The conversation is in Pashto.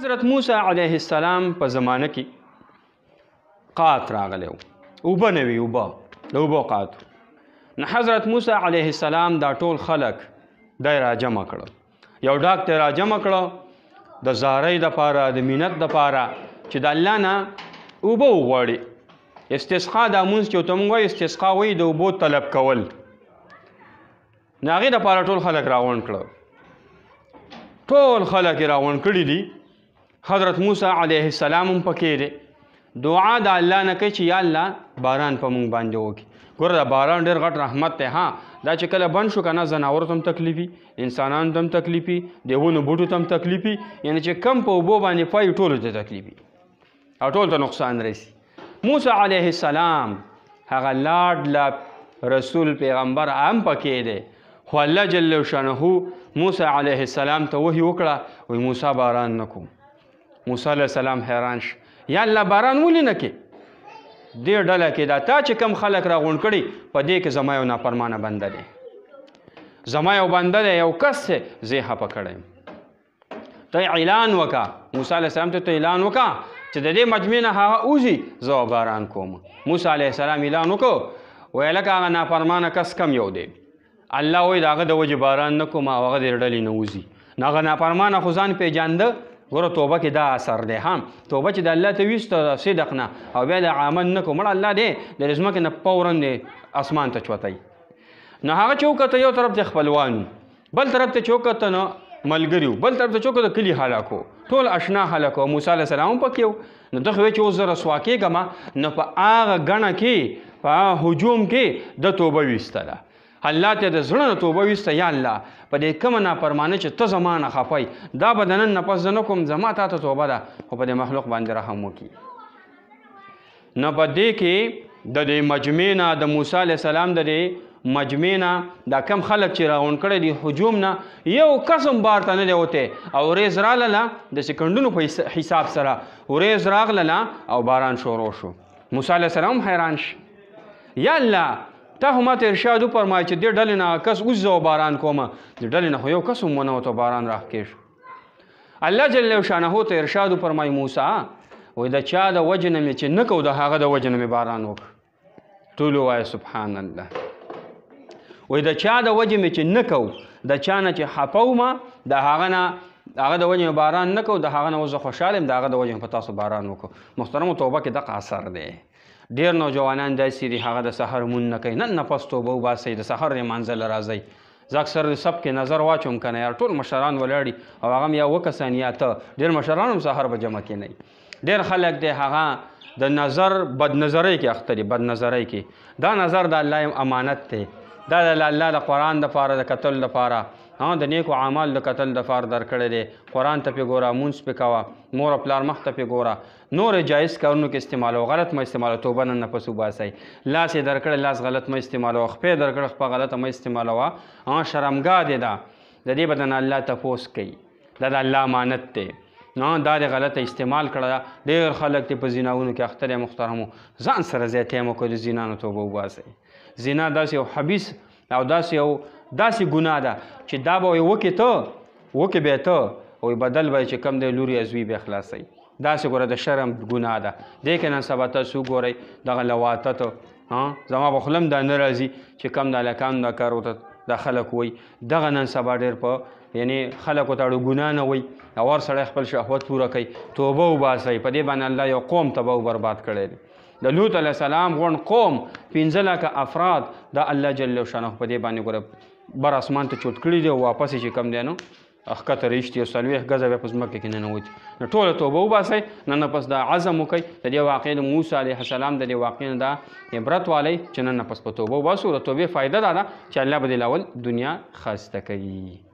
حضرت موسی علیه السلام په زمانه کې قات راغلی و، اوبه نه وي، اوبه د اوبو قات. نو حضرت موسی علیه السلام دا ټول خلک دی راجمع کړه، یو ډاک ته راجمع کړه د زارۍ دپاره، د مینت دپاره چې د الله نه اوبه وغواړي. استسقا دا مونځ چې ورته موږ وایو استسقا وایي د اوبو طلب کول. نو هغې دپاره ټول خلک راغونډ کړه، ټول خلک یې راغونډ کړي دي. حضرت موسی علیه السلام هم پکې دی. دعا د الله نه کوي چې یا الله باران په موږ باندې وکړي. ګوره دا باران ډېر غټ رحمت دی. ها دا چې کله بند شو که نه ځناورو ته هم تکلیفي، انسانانو ته هم تکلیفي، د ونو بوټو ته هم تکلیفي، یعنې چې کم په اوبو باندې پای ټولو ته تکلیفي او ټولو ته نقصان رسي. موسی علیه السلام هغه لاډ رسول پیغمبر هم پکې دی، خو الله جل شانه موسی علیه السلام ته وحی وکړه، وایي موسی باران نه کوم. موسی علیه السلام حیران شو، یا الله باران ولې نه کې؟ دې ډله کې دا تا چې کم خلک راغونډ کړي په دې کې زما یو نافرمانه بنده دی، زما یو بنده دی، یو کس دی، زه یې خفه کړی یم. ته اعلان وکړه، موسی علیه السلام ته اعلان وکړه چې د دې مجمع نه هغه وځي، زه باران کوم. موسی علیه السلام اعلان وکړو، ویل لکه هغه نافرمانه کس کم یو دی، الله وایي د هغه د وجې باران نه کوم او هغه د ډلې نه وځي. نو هغه نافرمانه خو ځان پېژانده. ګوره توبه کې دا اثر دی. هم توبه چې د الله ته ویسته صدق نه او بیا د عمل نه کو، مړه الله دی د ځمکې نه فورا دی اسمان ته چوتی. نو هغه چې وکته یو طرف ته خپلوانو، بل طرف ته چې وکته نو ملګري، بل طرف ته چې وکته کلي هلاکو، ټول اشنا هلاکو. موسی علیه السلام هم پکې و. نو ده خو وایي چې اوس زه رسوا کېږم، نو په هغه ګڼه کې په هجوم کې د توبه ویستله. الله ته د زړه نه توبه ویسته، یا الله په دې کومه نافرمانه چې ته زما نه خفی، دا به د نن نه پس زه نه کوم، زما تا ته توبه ده، خو په دې مخلوق باندې رحم وکړي. نو په دې کې د دې مجمع نه د موسی علیه السلام د دې مجمع نه دا کم خلک چې راغونډ کړی دي هجوم نه یو قسم بار ته نه دی وتی، او ورېځ راغله د سکندونو په حساب سره ورېځ راغله او باران شروع شو. موسی علیه السلام حیران شو، یا الله تا خو ماته ارشاد وفرمایه چې دې ډلې نه کس اوس زه باران کومه، د ډلې نه خو یو کس هم ونه وته باران راښکې شو. الله جل شانه ته ارشاد وفرمایي موسی وایي د چا د وجې نه مې چې نه کو د هغه د وجې نه مې باران وکړ. ټول ووایه سبحان الله. وایي د چا د وجې مې چې نه کو، د چا نه چې خفه ومه د هغه نه، هغه د وجې مې باران نه کو، د هغه نه اوس زه خوشحاله یم، د هغه د وجې مې په تاسو باران وکړو. محترمو توبه کې دغه اثر دی. ډېر نوجوانان داسې دي هغه د سحر مونځ نه کوي، نن نفس توبه وباسئ، د سحر لمانځه له راځئ. زه اکثر د سب کې نظر واچوم که نه یار ټول مشران ولاړي او هغه هم یا اووه کسان یا ته، ډېر مشران هم سحر په جمع کې نه وي. ډېر خلک دی هغه د نظر بدنظرۍ کې اخته دي، بدنظرۍ کې. دا نظر د الله امانت دی، دا د الله د قرآن دپاره د کتل دپاره، د نیکو اعمال د کتل دپاره درکړی دی. قرآن ته پې ګوره، مونځ پې کوه، مور او پلار مخ ته پې ګوره، نور جایز کارونو کې استعمالوه، غلط مه استعمالوه، توبه نن نفس وباسئ. لاس یې درکړی لاس غلط مه استعمالوه، خپې درکړی خپه غلطه مه استعمالوه. شرمګاه دی دا، د دې به د الله تپوس کوي، دا د الله امانت دی. دا د غلطه استعمال کړه. ډېر خلک دې په زیناونو کې اخته دی. محترمو ځان سره ځای ټایم وکړئ، د زینا نه توبه وباسئ. زینا داسې یو حبیث او داسې ګناه ده چې دا به وکې ته وکې بیا ته وایي بدل به چې کم دی لوري ازوي بیا خلاصوي. داسې ګوره د شرم ګناه ده. دې کې نن سبا تاسو وګورئ دغه لواطت، زما په خوله هم دا نه راځي چې کم د هلکانو دا کار ورته دا خلک وایي. دغه نن سبا ډېر په یعنې خلکو ته اړو ګناه نه وایي او ور سړی خپل شهوت پوره کوي. توبه وباسئ، په دې باندې الله یو قوم تباه و برباد کړی دی. د لوط علیه السلام غوند قوم 15 لکه افراد د الله جل شانه په دې باندې ګوره بر اسمان ته چوټ کړي دي او واپس یې چې کم دی نو ښکته رایشتي او 40 ګزه بیا په ځمکه کې ننوتي. نو ټوله توبه وباسئ، نن پس دا عزم وکئ د دې واقعې د موسی علیه السلام د دې واقعې نه دا عبرت والی چې نن پس په توبه وباسو. د توبې فایده دا ده چې الله به دې لاول دنیا ښایسته کوي.